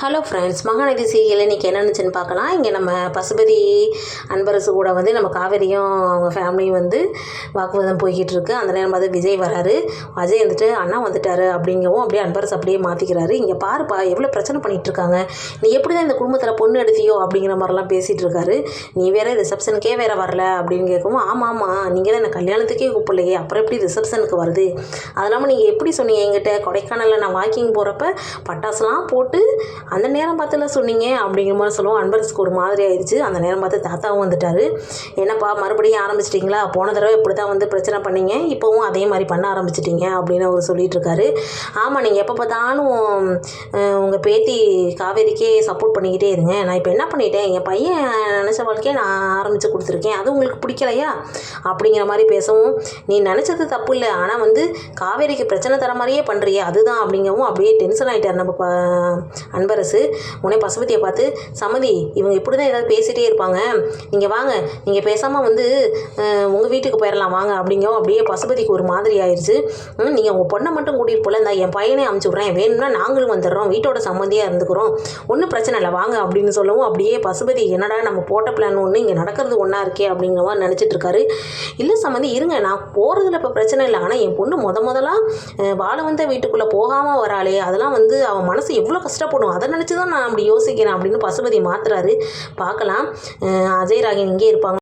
Hello friends, Mahanadi serial இன்றைக்கி என்ன நினச்சுன்னு பார்க்கலாம். இங்கே நம்ம பசுபதி அன்பரசு கூட வந்து நம்ம காவேரியும் அவங்க ஃபேமிலியும் வந்து வாக்குவாதம் போய்கிட்டு இருக்கு. அந்த நேரம் பார்த்து விஜய் வராரு. அஜய் வந்துட்டு அண்ணா வந்துட்டாரு அப்படிங்கவும் அப்படியே அன்பரசு அப்படியே மாற்றிக்கிறாரு. இங்கே பாருப்பா எவ்வளோ பிரச்சனை பண்ணிகிட்ருக்காங்க, நீ எப்படி தான் இந்த குடும்பத்தில் பொண்ணு எடுத்தியோ அப்படிங்கிற மாதிரிலாம் பேசிகிட்டு இருக்காரு. நீ வேறு ரிசப்ஷனுக்கே வேறு வரல அப்படின்னு கேட்கவும், ஆமாம் நீங்கள் தான் என்ன கல்யாணத்துக்கே கூப்பிடலையே, அப்புறம் எப்படி ரிசப்ஷனுக்கு வருது, அது இல்லாமல் நீங்கள் எப்படி சொன்னீங்க என்கிட்ட கொடைக்கானலில் நான் வாக்கிங் போகிறப்ப பட்டாசுலாம் போட்டு அந்த நேரம் பார்த்துல சொன்னீங்க அப்படிங்கிற மாதிரி சொல்லுவோம். அன்பரசுக்கு ஒரு மாதிரி ஆயிடுச்சு. அந்த நேரம் பார்த்து தாத்தாவும் வந்துட்டார். என்னப்பா மறுபடியும் ஆரம்பிச்சிட்டிங்களா, போன தடவை இப்படி தான் வந்து பிரச்சனை பண்ணீங்க, இப்போவும் அதே மாதிரி பண்ண ஆரம்பிச்சிட்டிங்க அப்படின்னு அவர் சொல்லிட்டு இருக்காரு. ஆமாம், நீங்கள் எப்போ பார்த்தாலும் உங்கள் பேத்தி காவேரிக்கே சப்போர்ட் பண்ணிக்கிட்டே இருங்க. நான் இப்போ என்ன பண்ணிட்டேன், என் பையன் நினச்ச வாழ்க்கையை நான் ஆரம்பித்து கொடுத்துருக்கேன், அது உங்களுக்கு பிடிக்கலையா அப்படிங்கிற மாதிரி பேசவும், நீ நினச்சது தப்பு இல்லை, ஆனால் வந்து காவேரிக்கு பிரச்சனை தர மாதிரியே பண்ணுறியே அதுதான் அப்படிங்கவும் அப்படியே டென்ஷன் ஆகிட்டார் நம்ம அன்பரசு. உடனே பசுபதியை பார்த்து, சம்மதி இவங்க இப்படி தான் ஏதாவது பேசிகிட்டே இருப்பாங்க, நீங்கள் வாங்க, நீங்கள் பேசாமல் வந்து உங்கள் வீட்டுக்கு போயிடலாம் வாங்க அப்படிங்கவும் அப்படியே பசுபதிக்கு ஒரு மாதிரி ஆயிடுச்சு. நீங்கள் உங்கள் பொண்ணை மட்டும் கூட்டிகிட்டு போல, இந்த என் பையனே அமுச்சு விட்றேன், வேணும்னா நாங்களும் வந்துடுறோம், வீட்டோட சம்மந்தியாக இருந்துக்கிறோம், ஒன்றும் பிரச்சனை இல்லை வாங்க அப்படின்னு சொல்லவும், அப்படியே பசுபதி என்னடா நம்ம போட்ட பிளான் ஒன்று இங்கே நடக்கிறது ஒன்றா இருக்கே அப்படிங்கிற மாதிரி நினச்சிட்டு இருக்காரு. இல்லை சம்மந்தி இருங்க, நான் போகிறதுல இப்போ பிரச்சனை இல்லை, ஆனால் என் பொண்ணு முதலாக வாழ வந்த வீட்டுக்குள்ளே போகாமல் வராளே, அதெல்லாம் வந்து அவன் மனசு எவ்வளோ கஷ்டப்படும், அதை நினச்சி தான் நான் அப்படி யோசிக்கிறேன் அப்படின்னு பசுபதி மாத்துறாரு. பார்க்கலாம். அஜய் ராகினி இங்கே இருப்பாங்க.